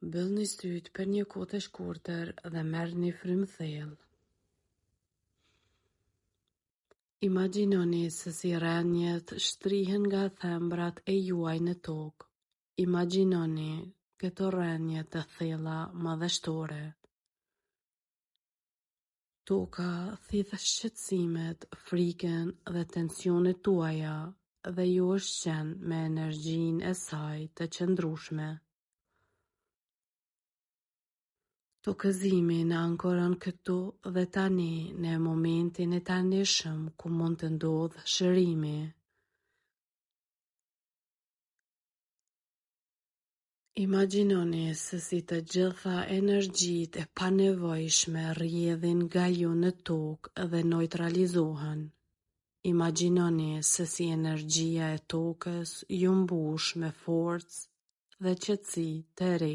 Mbyllni sytë për një kohë të shkurtër dhe merrni frymë thellë. Imagjinoni se si rrjenjët shtrihen nga thembrat e juaj në tokë. Imagjinoni këto rrjenje të thella madhështore. Toka thith shqetësimet, frikën dhe tensionet tuaja dhe ju ushqen me energjinë e saj të qëndrueshme. Tokëzimi në ankoron këtu dhe tani në momentin e tanishëm ku mund të ndodhë shërimi. Imagjinoni se si të gjitha energjitë e panevojshme rrjedhin nga ju në tokë dhe neutralizohen. Imagjinoni se si energjia e tokës ju mbush me forcë dhe qetësi të re.